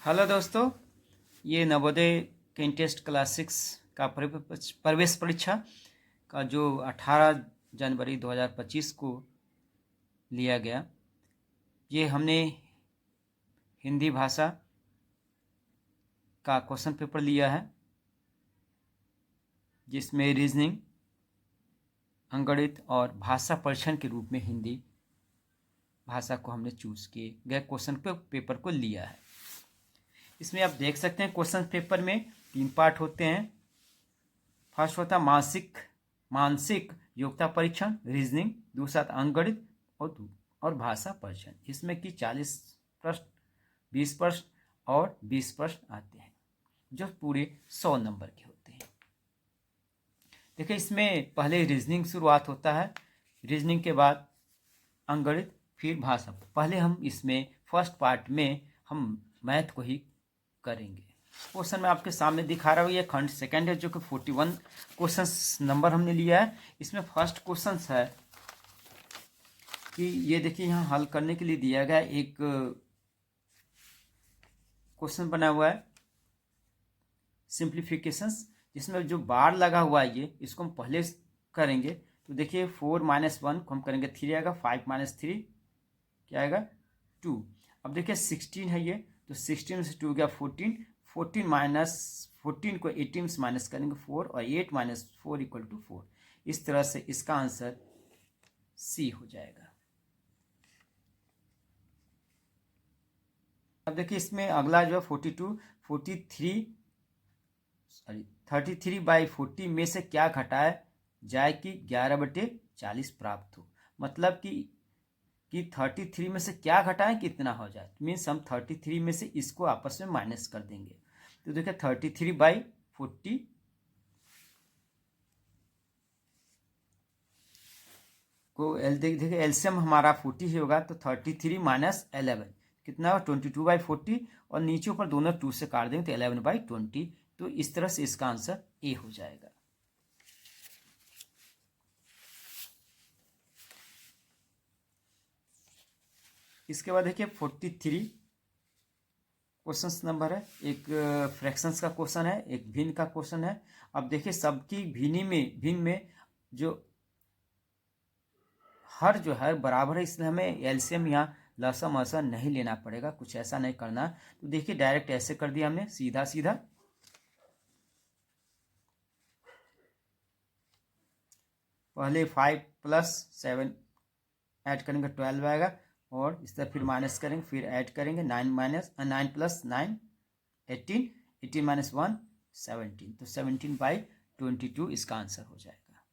Hello दोस्तों, ये नवोदय के टेस्ट क्लास 6 का प्रवेश परीक्षा का जो 18 जनवरी 2025 को लिया गया, ये हमने हिंदी भाषा का क्वेश्चन पेपर लिया है, जिसमें रीजनिंग, अंकगणित और भाषा परीक्षण के रूप में हिंदी भाषा को हमने चूज किए गए क्वेश्चन पेपर को लिया है। इसमें आप देख सकते हैं क्वेश्चन पेपर में 3 पार्ट होते हैं। फर्स्ट होता है मानसिक योग्यता परीक्षण रीजनिंग, दूसरा अंकगणित और भाषा परीक्षण। इसमें कि 40 प्रश्न, 20 प्रश्न और 20 प्रश्न आते हैं, जो पूरे 100 नंबर के होते हैं। देखिए, इसमें पहले रीजनिंग शुरुआत होता है, रीजनिंग के बाद अंकगणित, फिर भाषा। पहले हम इसमें फर्स्ट पार्ट में हम मैथ को ही करेंगे। क्वेश्चन में आपके सामने दिखा रहा हूँ, ये खंड सेकंड है, जो कि 41 क्वेश्चन नंबर हमने लिया है। इसमें फर्स्ट क्वेश्चन है कि ये देखिए, यहाँ हल करने के लिए दिया गया एक क्वेश्चन बना हुआ है सिंप्लीफिकेशंस, जिसमें जो बार लगा हुआ है ये, इसको हम पहले करेंगे। तो देखिए 4 - 1 को हम करेंगे 3 आएगा, 5 - 3 क्या आएगा 2। अब देखिए 16 है ये, तो 16 से 2 गया 14, 14 को 18 से माइनस करेंगे 4, और 8 - 4 = 4। इस तरह से इसका आंसर सी हो जाएगा। अब देखिए इसमें अगला जो है 33/40 में से क्या घटाया जाए कि 11/40 प्राप्त हो। मतलब कि 33 में से क्या घटाएं कितना हो जाए, मीन्स हम 33 में से इसको आपस में माइनस कर देंगे। तो देखिए 33/40 को देखिए एलसीएम हमारा 40 ही होगा, तो 33 - 11 कितना हो 22/40, और नीचे ऊपर दोनों 2 से काट देंगे तो 11/20। तो इस तरह से इसका आंसर ए हो जाएगा। इसके बाद देखिए 43 क्वेश्चन नंबर है, एक फ्रैक्शंस का क्वेश्चन है, एक भिन्न का क्वेश्चन है। अब देखिए सबकी भिन्न में जो हर जो है बराबर है, इसलिए हमें एलसीएम या लसम असम नहीं लेना पड़ेगा, कुछ ऐसा नहीं करना। तो देखिए डायरेक्ट ऐसे कर दिया हमने, सीधा सीधा। पहले 5 + 7 ऐड करेंगे 12 आएगा, और इस तरह फिर माइनस करेंगे, फिर ऐड करेंगे 9 + 9 18, 18 - 1 17, तो 17/22 इसका आंसर हो जाएगा।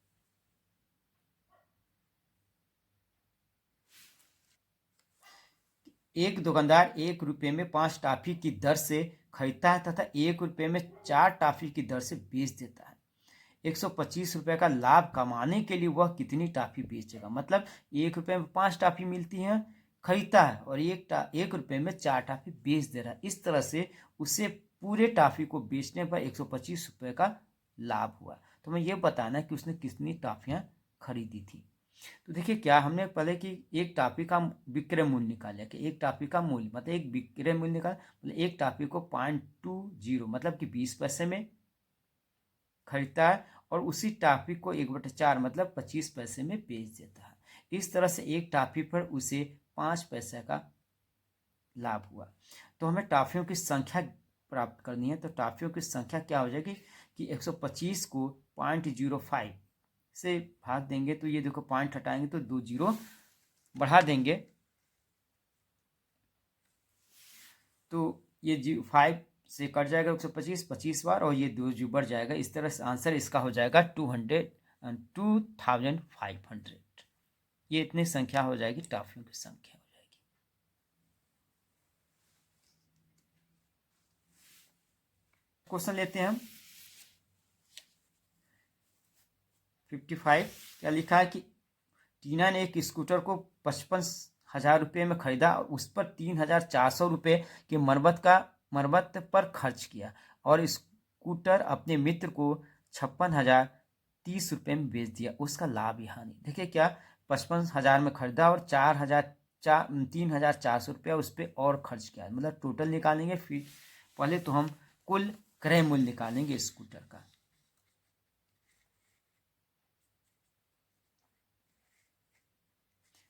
एक दुकानदार 1 रुपये में 5 टॉफी की दर से खरीदता है तथा 1 रुपये में 4 टॉफी की दर से बेच देता है। 125 रुपये का लाभ कमाने के लिए वह कितनी टॉफी बेचेगा। मतलब 1 रुपये में 5 टॉफी मिलती हैं, खरीदता है, और 1 रुपये में 4 टॉफी बेच दे रहा है। इस तरह से उसे पूरे टॉफी को बेचने पर 125 रुपये का लाभ हुआ। तो हमें यह बताना है कि उसने कितनी टॉफियाँ खरीदी थी। तो देखिए क्या हमने पहले कि एक टॉफी का विक्रय मूल्य निकाला, कि एक टॉफी का मूल्य मतलब एक विक्रय मूल्य निकाला, मतलब एक टॉफी को 0.20 मतलब कि 20 पैसे में खरीदता है, और उसी टॉफी को 1/4 मतलब 25 पैसे में बेच देता है। इस तरह से एक टॉफी पर उसे 5 पैसे का लाभ हुआ। तो हमें टॉफियों की संख्या प्राप्त करनी है। तो टॉफियों की संख्या क्या हो जाएगी कि 125 को 0.05 से भाग देंगे, तो ये देखो पॉइंट हटाएंगे तो 2 0 बढ़ा देंगे, तो ये 5 से कट जाएगा 125 बार, और ये 2 बढ़ जाएगा। इस तरह से आंसर इसका हो जाएगा 2500। ये इतनी संख्या हो जाएगी, टॉफियों की संख्या हो जाएगी। क्वेश्चन लेते हैं हम 55। क्या लिखा है कि टीना ने एक स्कूटर को 55,000 रुपये में खरीदा और उस पर 3,400 रुपये की मरम्मत पर खर्च किया, और स्कूटर अपने मित्र को 56,030 रुपये में बेच दिया। उसका लाभ या हानि। देखिए क्या 55,000 में खरीदा और 3,400 उस पर और खर्च किया है, मतलब टोटल निकालेंगे। फिर पहले तो हम कुल क्रय मूल्य निकालेंगे स्कूटर का।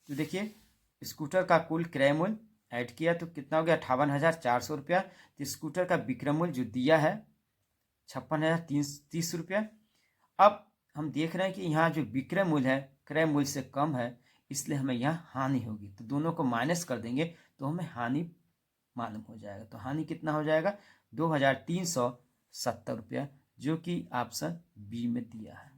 तो देखिए स्कूटर का कुल क्रय मूल्य ऐड किया तो कितना हो गया 58,400 तो स्कूटर का विक्रय मूल्य जो दिया है 56,030 अब हम देख रहे हैं कि यहाँ जो विक्रय मूल्य है क्रय मूल्य से कम है, इसलिए हमें यहाँ हानि होगी। तो दोनों को माइनस कर देंगे तो हमें हानि मालूम हो जाएगा। तो हानि कितना हो जाएगा 2,370 जो कि ऑप्शन बी में दिया है।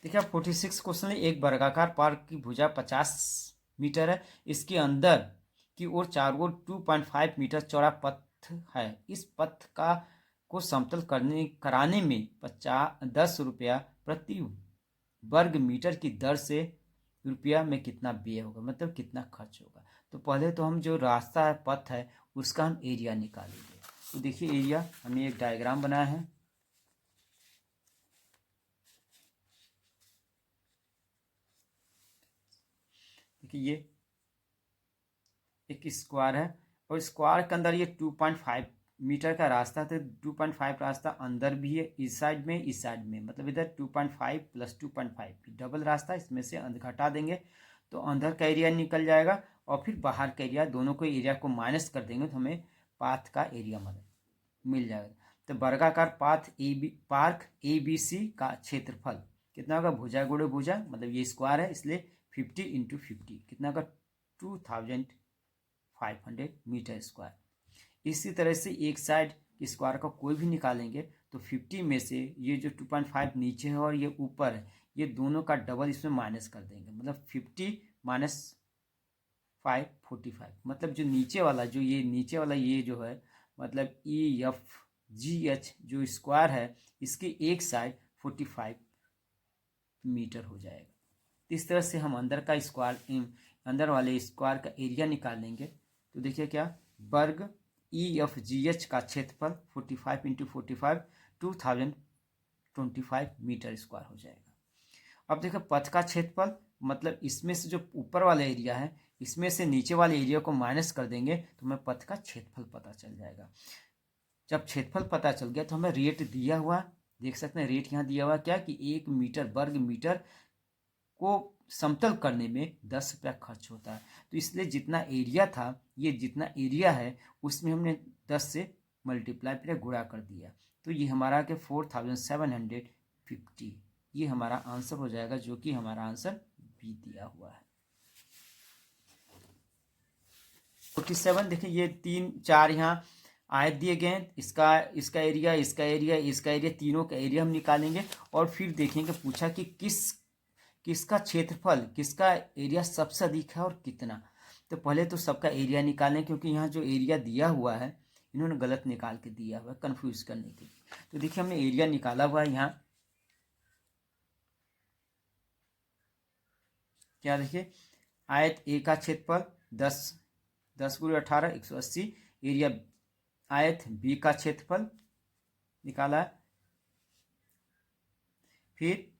देखिए 46 क्वेश्चन है। एक वर्गाकार पार्क की भुजा 50 मीटर है, इसके अंदर की ओर चारों ओर 2.5 मीटर चौड़ा पथ है। इस पथ का को समतल कराने में 10 रुपया प्रति वर्ग मीटर की दर से रुपया में कितना व्यय होगा, मतलब कितना खर्च होगा। तो पहले तो हम जो रास्ता है पथ है उसका हम एरिया निकालेंगे। तो देखिए एरिया हमने एक डायग्राम बनाया है। देखिए ये एक स्क्वायर है और स्क्वायर के अंदर ये 2.5 मीटर का रास्ता, तो 2.5 रास्ता अंदर भी है, इस साइड में, मतलब इधर 2.5 प्लस 2.5 डबल रास्ता, इसमें से घटा देंगे तो अंदर का एरिया निकल जाएगा और फिर बाहर का एरिया, दोनों को एरिया को माइनस कर देंगे तो हमें पाथ का एरिया मिल जाएगा। तो वर्गाकार पार्क ABC का क्षेत्रफल कितना होगा, भुजा गुणे भुजा, मतलब ये स्क्वायर है इसलिए 50 × 50 कितना होगा 2,500 मीटर स्क्वायर। इसी तरह से एक साइड स्क्वायर का कोई भी निकालेंगे तो 50 में से ये जो 2.5 नीचे है और ये ऊपर है, ये दोनों का डबल इसमें माइनस कर देंगे, मतलब 50 माइनस 545, मतलब जो नीचे वाला ये जो है मतलब EFGH जो स्क्वायर है इसकी एक साइड 45 मीटर हो जाएगा। इस तरह से हम अंदर वाले स्क्वायर का एरिया निकालेंगे। तो देखिए क्या वर्ग EFGH का क्षेत्रफल 45 × 45 2025 मीटर स्क्वायर हो जाएगा। अब देखो पथ का क्षेत्रफल, मतलब इसमें से जो ऊपर वाला एरिया है इसमें से नीचे वाले एरिया को माइनस कर देंगे तो हमें पथ का क्षेत्रफल पता चल जाएगा। जब क्षेत्रफल पता चल गया तो हमें रेट दिया हुआ, देख सकते हैं रेट यहाँ दिया हुआ क्या कि 1 मीटर वर्ग मीटर को समतल करने में 10 रुपया खर्च होता है। तो इसलिए जितना एरिया था, ये जितना एरिया है उसमें हमने 10 से मल्टीप्लाई फिर गुणा कर दिया, तो ये हमारा के 4,750 ये हमारा आंसर हो जाएगा, जो कि हमारा आंसर बी दिया हुआ है। 47 देखिए ये 3-4 यहाँ आयत दिए गए हैं, इसका एरिया तीनों का एरिया हम निकालेंगे और फिर देखेंगे पूछा कि किसका क्षेत्रफल किसका एरिया सबसे अधिक है और कितना। तो पहले तो सबका एरिया निकालें, क्योंकि यहाँ जो एरिया दिया हुआ है इन्होंने गलत निकाल के दिया हुआ है कंफ्यूज करने के लिए। तो देखिए हमने एरिया निकाला हुआ है यहाँ, क्या देखिए आयत ए का क्षेत्रफल 10 × 18 180, एरिया आयत बी का क्षेत्रफल निकाला है, फिर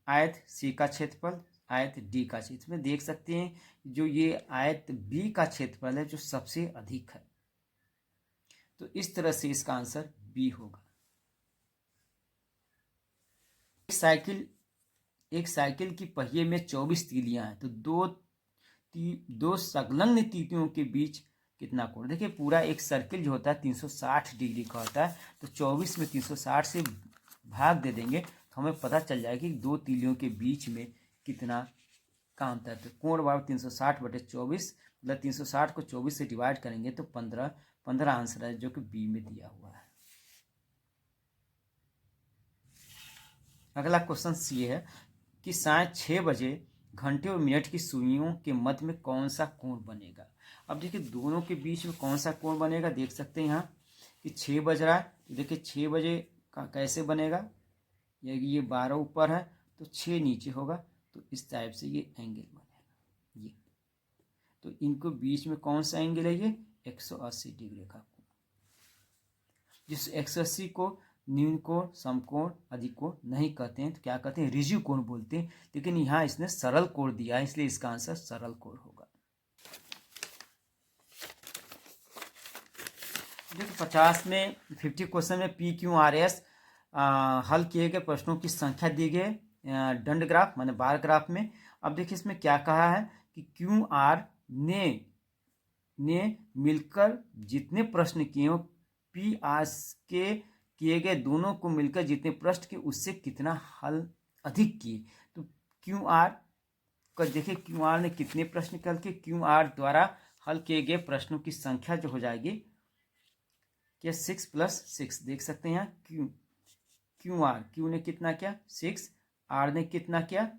आयत सी का क्षेत्रफल, आयत डी का क्षेत्रफल। में देख सकते हैं जो ये आयत बी का क्षेत्रफल है जो सबसे अधिक है, तो इस तरह से इसका आंसर बी होगा। एक साइकिल की पहिए में 24 तीलियां हैं, तो दो संलग्न तीलियों के बीच कितना कोण। देखिए पूरा एक सर्किल जो होता है 360 डिग्री का होता है, तो 24 में 360 से भाग दे देंगे तो हमें पता चल जाएगा कि दो तीलियों के बीच में कितना का अंतर है। तो कोण बराबर 360/24, मतलब 360 को 24 से डिवाइड करेंगे तो 15 आंसर है, जो कि बी में दिया हुआ है। अगला क्वेश्चन ये है कि साय 6 बजे घंटे और मिनट की सुइयों के मध्य में कौन सा कोण बनेगा। अब देखिए दोनों के बीच में कौन सा कोण बनेगा, देख सकते हैं यहाँ कि 6 बज रहा है, तो देखिए 6 बजे का कैसे बनेगा, ये 12 ऊपर है तो 6 नीचे होगा, तो इस टाइप से ये एंगल बनेगा ये। तो इनको बीच में कौन सा एंगल है, ये 180 डिग्री का कोण। जिस एक्ससी को न्यून कोण, समकोण, अधिक कोण नहीं कहते हैं तो क्या कहते हैं, ऋजु कोण बोलते हैं। लेकिन यहाँ इसने सरल कोण दिया है, इसलिए इसका आंसर सरल कोण होगा। देखो 50 में 50 क्वेश्चन में PQRS हल किए गए प्रश्नों की संख्या दी गई दंड ग्राफ माने बार ग्राफ में। अब देखिए इसमें क्या कहा है कि QR ने मिलकर जितने प्रश्न किए हो, PR के किए गए दोनों को मिलकर जितने प्रश्न किए उससे कितना हल अधिक किए। तो QR का देखिए QR ने कितने प्रश्न हल किए, QR द्वारा हल किए गए प्रश्नों की संख्या जो हो जाएगी क्या 6 + 6 देख सकते हैं यहाँ Q ने कितना किया 6, R ने कितना किया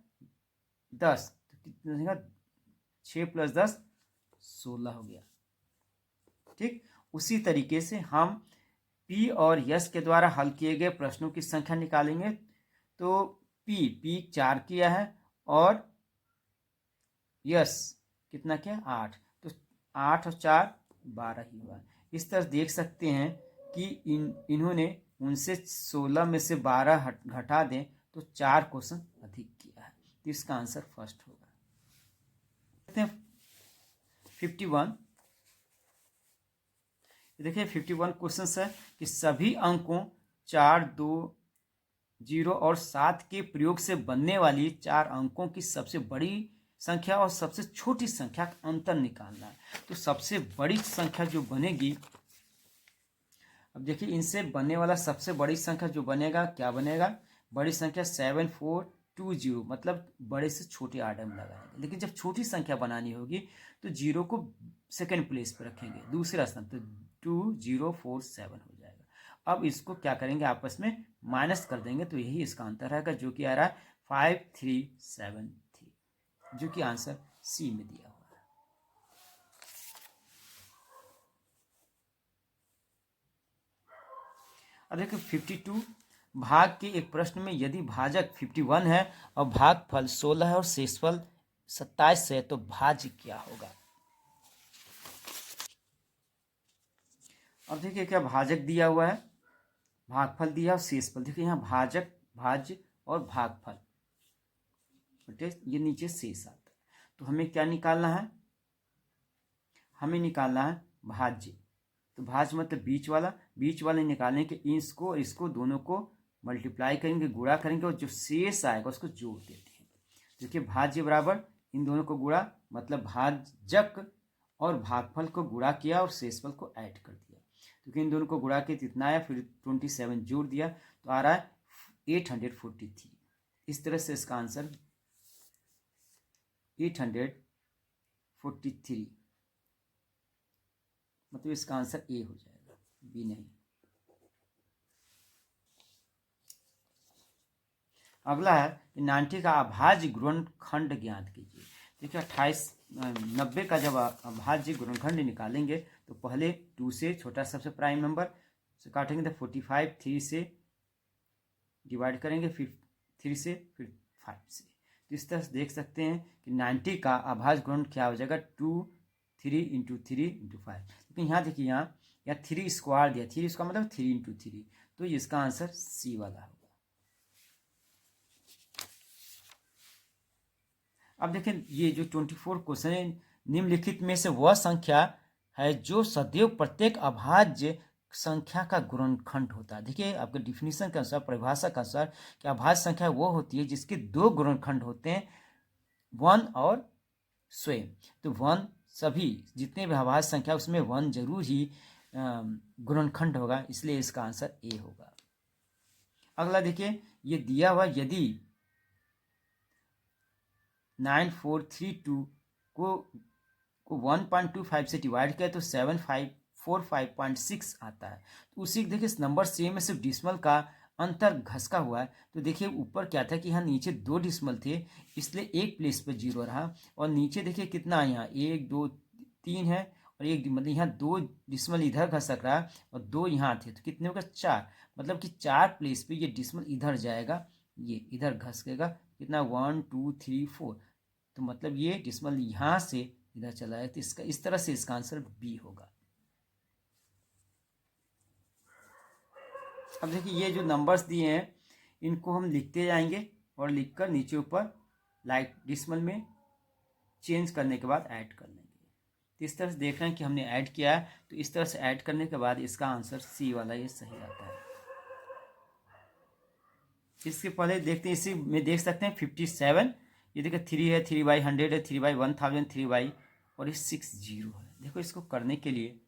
10, तो कितना 6 + 10 16 हो गया। ठीक, उसी तरीके से हम P और S के द्वारा हल किए गए प्रश्नों की संख्या निकालेंगे। तो P 4 किया है और S कितना किया 8, तो 8 और 4 12 ही हुआ। इस तरह देख सकते हैं कि इन्होंने उनसे 16 में से 12 घटा दें तो 4 क्वेश्चन अधिक किया है, तो इसका आंसर फर्स्ट होगा। 51 देखिए 51 क्वेश्चन है कि सभी अंकों 4, 2, 0 और 7 के प्रयोग से बनने वाली 4 अंकों की सबसे बड़ी संख्या और सबसे छोटी संख्या का अंतर निकालना है। तो सबसे बड़ी संख्या जो बनेगी, अब देखिए इनसे बनने वाला सबसे बड़ी संख्या जो बनेगा क्या बनेगा, बड़ी संख्या 7420, मतलब बड़े से छोटे आर्डर में लगाएंगे। लेकिन जब छोटी संख्या बनानी होगी तो 0 को सेकेंड प्लेस पर रखेंगे, दूसरा स्थान, तो 2047 हो जाएगा। अब इसको क्या करेंगे, आपस में माइनस कर देंगे, तो यही इसका आंसर रहेगा जो कि आ रहा है 5373, जो कि आंसर सी में दिया हुआ है। अब देखिए 52 भाग के एक प्रश्न में यदि भाजक 51 है और भागफल 16 है और शेषफल 27 है तो भाज्य क्या होगा। अब देखिए क्या भाजक दिया हुआ है, भागफल दिया और शेषफल। देखिए यहाँ भाजक, भाज्य और भागफल, ये नीचे शेष आता है। तो हमें क्या निकालना है, हमें निकालना है भाज्य। तो भाज्य मतलब बीच वाले निकालने के इसको दोनों को मल्टीप्लाई करेंगे, गुणा करेंगे और जो शेष आएगा उसको जोड़ देते हैं। देखिए भाज्य बराबर इन दोनों को गुणा, मतलब भाजक और भागफल को गुणा किया और शेषफल को ऐड कर दिया, क्योंकि इन दोनों को गुणा किया कितना आया, फिर 27 जोड़ दिया तो आ रहा है 843। इस तरह से इसका आंसर 843, मतलब इसका आंसर ए हो जाएगा, बी नहीं। अगला है कि 90 का अभाज्य गुणनखंड ज्ञात कीजिए। देखिए 90 का जब अभाज्य गुणनखंड निकालेंगे तो पहले 2 से छोटा सबसे प्राइम नंबर से काटेंगे, तो 45 3 से डिवाइड करेंगे, फिर 3 से, फिर 5 से। तो इस तरह से देख सकते हैं कि 90 का अभाज्य गुणन क्या हो जाएगा, 2 3 × 3 × 5। लेकिन यहाँ देखिए यहाँ 3 स्क्वायर दिया, 3 इसका मतलब 3 × 3, तो इसका आंसर सी वाला होगा। अब देखें ये जो 24 क्वेश्चन है, निम्नलिखित में से वह संख्या है जो सदैव प्रत्येक अभाज्य संख्या का गुणनखंड होता है। देखिए आपके डिफिनीशन के अनुसार, परिभाषा के अनुसार, कि अभाज्य संख्या वो होती है जिसके 2 गुणनखंड होते हैं, 1 और स्वयं। तो 1 सभी जितने भी अभाज्य संख्या उसमें 1 जरूर ही गुणनखंड होगा, इसलिए इसका आंसर ए होगा। अगला देखिए ये दिया हुआ, यदि 9432 को 1.25 से डिवाइड किया तो 7545.6 आता है। तो उसी देखिए इस नंबर सेम में सिर्फ डिसमल का अंतर घसका हुआ है। तो देखिए ऊपर क्या था कि यहाँ नीचे 2 डिसमल थे, इसलिए एक प्लेस पे 0 रहा, और नीचे देखिए कितना यहाँ 1 2 3 है, और एक मतलब यहाँ 2 डिसमल इधर घसक रहा और 2 यहाँ थे, तो कितने होगा 4, मतलब कि 4 प्लेस पे ये डिसमल इधर जाएगा, ये इधर घसकेगा, कितना 1 2 3 4, तो मतलब ये डिसमल यहाँ से इधर चला है, तो इसका इस तरह से इसका आंसर बी होगा। अब देखिए ये जो नंबर्स दिए हैं इनको हम लिखते जाएंगे और लिखकर नीचे ऊपर लाइक डिसिमल में चेंज करने के बाद ऐड कर लेंगे। तो इस तरह से देख रहे हैं कि हमने ऐड किया है, तो इस तरह से ऐड करने के बाद इसका आंसर सी वाला ये सही आता है। इसके पहले देखते हैं, इसी में देख सकते हैं 57, ये देखिए 3 है, 3/100 है, 3/1000, 3 और ये 60 है। देखो इसको करने के लिए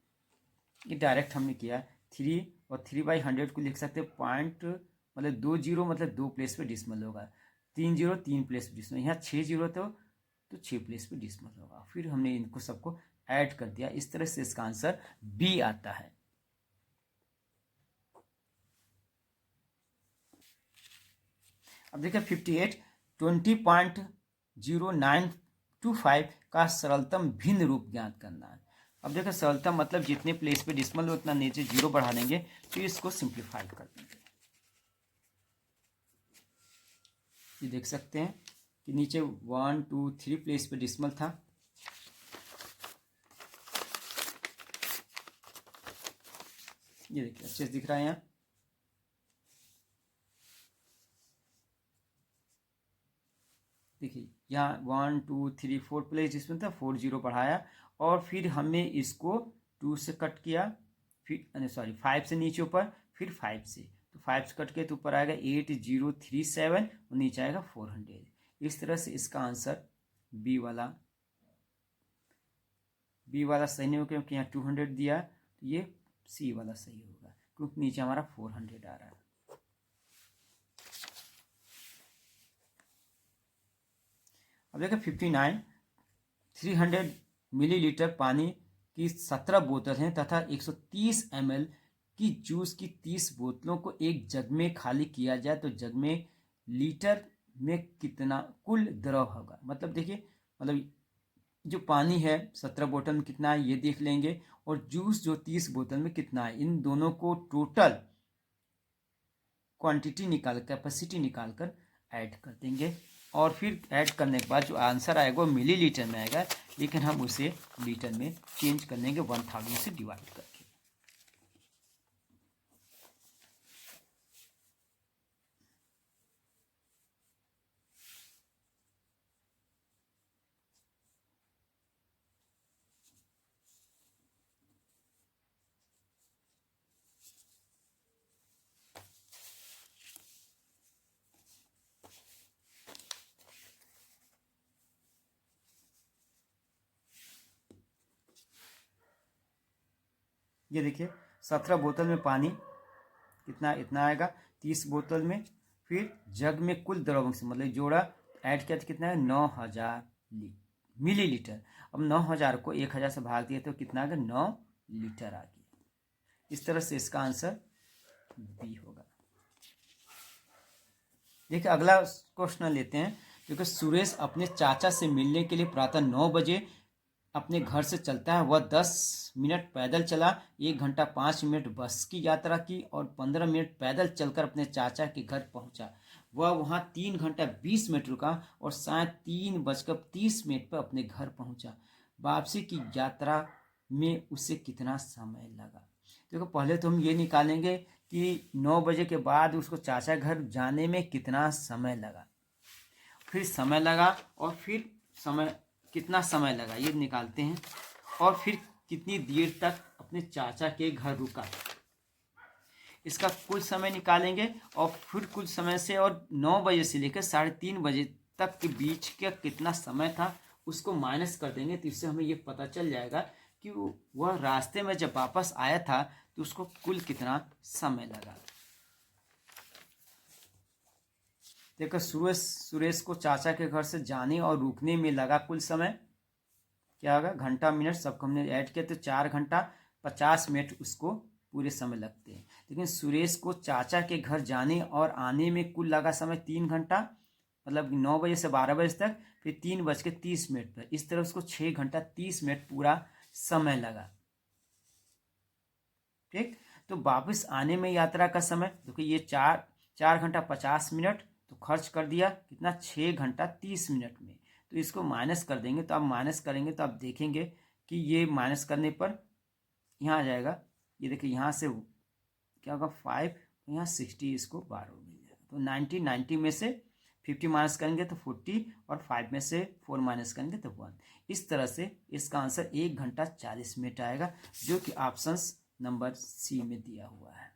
ये डायरेक्ट हमने किया 3 और 3/100 को लिख सकते हैं पॉइंट, मतलब 2 जीरो, मतलब 2 प्लेस पे डिसमल होगा, 3 जीरो 3 प्लेस पे डिसमल, यहाँ 6 जीरो तो 6 प्लेस पे डिसमल होगा। फिर हमने इनको सबको ऐड कर दिया, इस तरह से इसका आंसर बी आता है। अब देखिए 58, 20.0925 का सरलतम भिन्न रूप ज्ञात करना है। अब देखिए सरलतम मतलब जितने प्लेस पे डिसमल हो उतना नीचे जीरो बढ़ा देंगे, तो इसको सिंप्लीफाई कर देंगे। ये देख सकते हैं कि नीचे 1 2 3 प्लेस पे डिसमल था, ये देखिए अच्छे से दिख रहा है यहाँ। देखिए यहाँ 1 2 3 4 प्लेस डिसमल था, 4 जीरो बढ़ाया और फिर हमने इसको 2 से कट किया, फिर सॉरी 5 से नीचे ऊपर, फिर 5 से, तो 5 से कट के तो ऊपर आएगा 8037 और नीचे आएगा 400। इस तरह से इसका आंसर बी वाला सही नहीं होगा क्योंकि यहाँ 200 दिया, तो ये सी वाला सही होगा क्योंकि नीचे हमारा 400 आ रहा है। अब देखिए 59, 300 मिलीलीटर पानी की 17 बोतल हैं तथा 130 ml की जूस की 30 बोतलों को एक जग में खाली किया जाए तो जग में लीटर में कितना कुल द्रव होगा। मतलब देखिए, मतलब जो पानी है 17 बोतल में कितना है ये देख लेंगे, और जूस जो 30 बोतल में कितना है, इन दोनों को टोटल क्वांटिटी निकाल, कैपेसिटी निकाल कर ऐड कर देंगे। और फिर ऐड करने के बाद जो आंसर आएगा वो मिलीलीटर में आएगा, लेकिन हम उसे लीटर में चेंज कर देंगे 1000 से डिवाइड करके। ये देखिए 17 बोतल में पानी कितना, इतना आएगा 30 बोतल में, फिर जग में कुल द्रव्यांश मतलब जोड़ा ऐड किया तो कितना है 9000 मिलीलीटर। अब 9000 को 1000 से भाग दिया तो कितना आ गया 9 लीटर आ गया। इस तरह से इसका आंसर बी होगा। देखिए अगला क्वेश्चन लेते हैं। क्योंकि सुरेश अपने चाचा से मिलने के लिए प्रातः 9 बजे अपने घर से चलता है। वह 10 मिनट पैदल चला, 1 घंटा 5 मिनट बस की यात्रा की और 15 मिनट पैदल चलकर अपने चाचा के घर पहुंचा। वह वहां 3 घंटा 20 मिनट रुका और शायद 3:30 पर अपने घर पहुंचा। वापसी की यात्रा में उसे कितना समय लगा। देखो पहले तो हम ये निकालेंगे कि 9 बजे के बाद उसको चाचा घर जाने में कितना समय लगा, फिर समय लगा और फिर समय कितना समय लगा ये निकालते हैं, और फिर कितनी देर तक अपने चाचा के घर रुका, इसका कुल समय निकालेंगे और फिर कुल समय से और 9 बजे से लेकर 3:30 बजे तक के बीच का कितना समय था उसको माइनस कर देंगे। तो इससे हमें ये पता चल जाएगा कि वह रास्ते में जब वापस आया था तो उसको कुल कितना समय लगा। देखो सुरेश को चाचा के घर से जाने और रुकने में लगा कुल समय क्या होगा, घंटा मिनट सबको हमने ऐड किया तो 4 घंटा 50 मिनट उसको पूरे समय लगते हैं। लेकिन सुरेश को चाचा के घर जाने और आने में कुल लगा समय 3 घंटा, मतलब 9 बजे से 12 बजे तक, फिर 3:30 पर, इस तरह उसको 6 घंटा 30 मिनट पूरा समय लगा। ठीक, तो वापस आने में यात्रा का समय देखो ये 4 घंटा 50 मिनट तो खर्च कर दिया कितना 6 घंटा 30 मिनट में। तो इसको माइनस कर देंगे, तो अब माइनस करेंगे तो आप देखेंगे कि ये माइनस करने पर यहाँ आ जाएगा, ये देखिए यहाँ से क्या होगा 5 यहाँ 60 इसको 12 मिल जाएगा। तो 90 में से 50 माइनस करेंगे तो 40 और 5 में से 4 माइनस करेंगे तो 1। इस तरह से इसका आंसर 1 घंटा 40 मिनट आएगा, जो कि ऑप्शंस नंबर सी में दिया हुआ है।